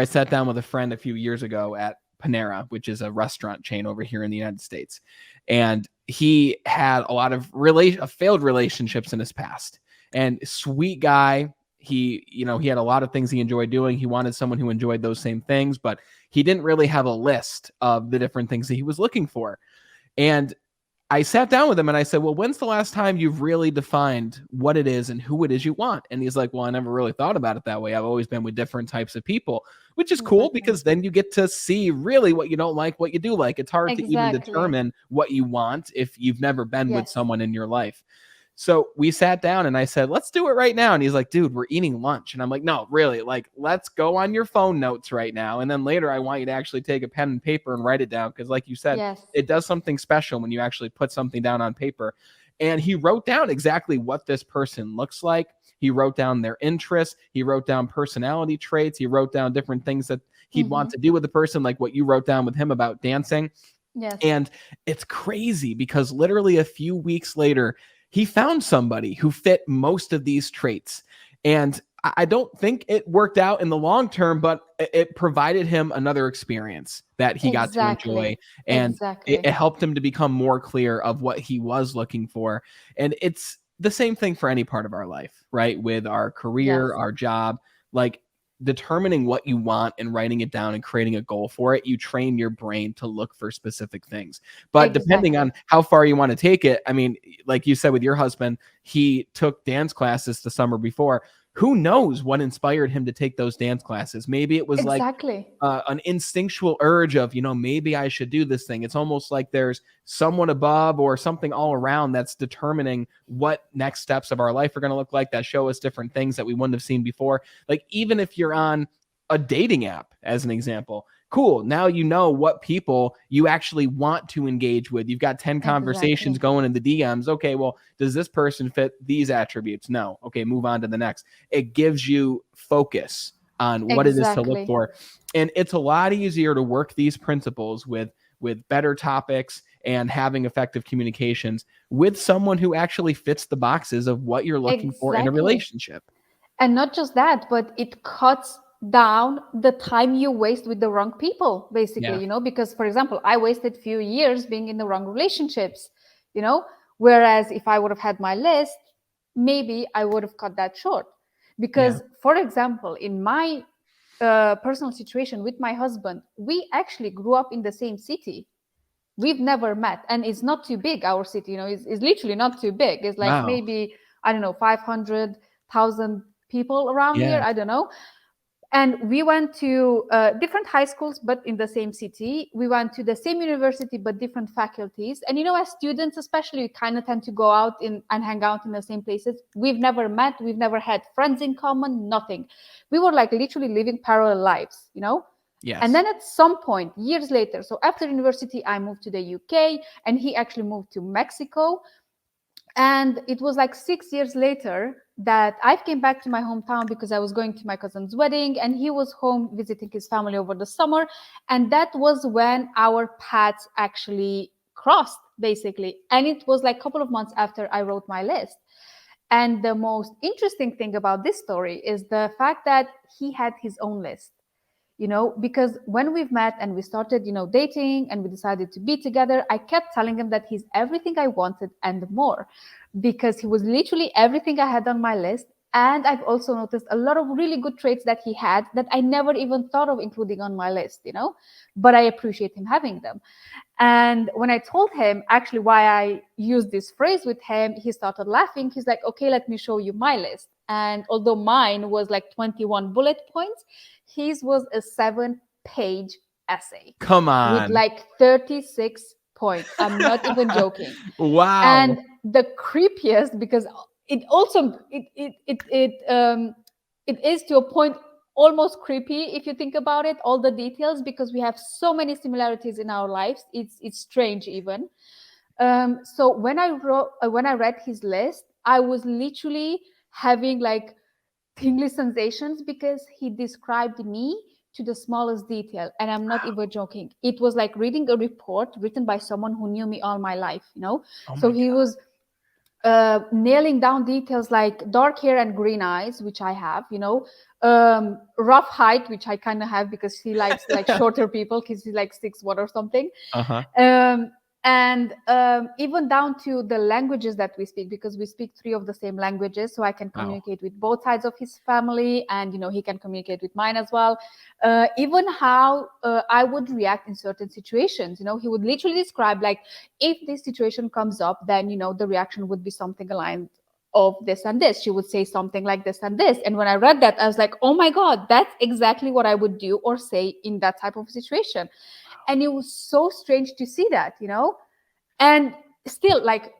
I sat down with a friend a few years ago at Panera, which is a restaurant chain over here in the United States. And he had a lot of failed relationships in his past. And sweet guy, he had a lot of things he enjoyed doing. He wanted someone who enjoyed those same things, but he didn't really have a list of the different things that he was looking for. And I sat down with him and I said, well, when's the last time you've really defined what it is and who it is you want? And he's like, well, I never really thought about it that way. I've always been with different types of people, which is cool because then you get to see really what you don't like, what you do like. It's hard to even determine what you want if you've never been with someone in your life. So we sat down and I said, let's do it right now. And he's like, dude, we're eating lunch. And I'm like, no, really, like, let's go on your phone notes right now. And then later I want you to actually take a pen and paper and write it down. Because like you said, it does something special when you actually put something down on paper. And he wrote down exactly what this person looks like. He wrote down their interests. He wrote down personality traits. He wrote down different things that he'd want to do with the person, like what you wrote down with him about dancing. And it's crazy because literally a few weeks later, he found somebody who fit most of these traits. And I don't think it worked out in the long term, but it provided him another experience that he got to enjoy. And it helped him to become more clear of what he was looking for. And it's the same thing for any part of our life, right? With our career, our job, like determining what you want and writing it down and creating a goal for it, you train your brain to look for specific things. But depending on how far you want to take it, I mean, like you said with your husband, he took dance classes the summer before. Who knows what inspired him to take those dance classes? Maybe it was like an instinctual urge of, maybe I should do this thing. It's almost like there's someone above or something all around that's determining what next steps of our life are going to look like, that show us different things that we wouldn't have seen before. Like even if you're on a dating app, as an example, cool. Now you know what people you actually want to engage with. You've got 10 conversations going in the DMs. Okay, well, does this person fit these attributes? No. Okay, move on to the next. It gives you focus on what it is to look for. And it's a lot easier to work these principles with better topics and having effective communications with someone who actually fits the boxes of what you're looking for in a relationship. And not just that, but it cuts down the time you waste with the wrong people, basically, because, for example, I wasted few years being in the wrong relationships, whereas if I would have had my list, maybe I would have cut that short. Because, for example, in my personal situation with my husband, we actually grew up in the same city. We've never met, and it's not too big. Our city, is literally not too big. It's like maybe, I don't know, 500,000 people around here. I don't know. And we went to different high schools, but in the same city. We went to the same university, but different faculties. And, as students, especially, we kind of tend to go out and hang out in the same places. We've never met. We've never had friends in common, nothing. We were like literally living parallel lives, And then at some point, years later, so after university, I moved to the UK and he actually moved to Mexico. And it was like 6 years later that I came back to my hometown because I was going to my cousin's wedding and he was home visiting his family over the summer. And that was when our paths actually crossed, basically. And it was like a couple of months after I wrote my list. And the most interesting thing about this story is the fact that he had his own list. Because when we've met and we started, dating and we decided to be together, I kept telling him that he's everything I wanted and more, because he was literally everything I had on my list. And I've also noticed a lot of really good traits that he had that I never even thought of including on my list, but I appreciate him having them. And when I told him actually why I used this phrase with him, he started laughing. He's like, okay, let me show you my list. And although mine was like 21 bullet points, his was a 7-page essay. Come on. With like 36 points. I'm not even joking. Wow. And the creepiest, because it also, it is to a point almost creepy if you think about it, all the details, because we have so many similarities in our lives. It's strange even. So when I read his list, I was literally having like tingly sensations because he described me to the smallest detail. And I'm not even joking. It was like reading a report written by someone who knew me all my life, Oh so my he God. was nailing down details like dark hair and green eyes, which I have, rough height, which I kind of have because he likes like shorter people because he's like 6'1" or something. Uh-huh. And even down to the languages that we speak, because we speak 3 of the same languages, so I can communicate with both sides of his family, and he can communicate with mine as well. Even how I would react in certain situations. He would literally describe like, if this situation comes up, then the reaction would be something aligned of this and this. She would say something like this and this. And when I read that, I was like, oh my God, that's exactly what I would do or say in that type of situation. And it was so strange to see that, and still like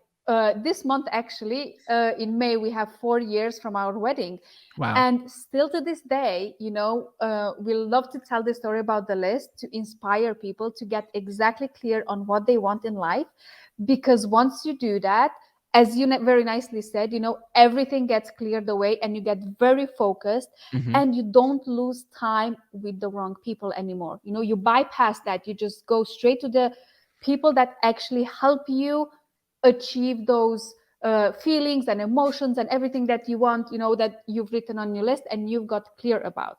this month, actually, in May, we have 4 years from our wedding. Wow. And still to this day, we love to tell the story about the list to inspire people to get exactly clear on what they want in life. Because once you do that, as you very nicely said, everything gets cleared away and you get very focused, and you don't lose time with the wrong people anymore. You bypass that. You just go straight to the people that actually help you achieve those feelings and emotions and everything that you want, that you've written on your list and you've got clear about.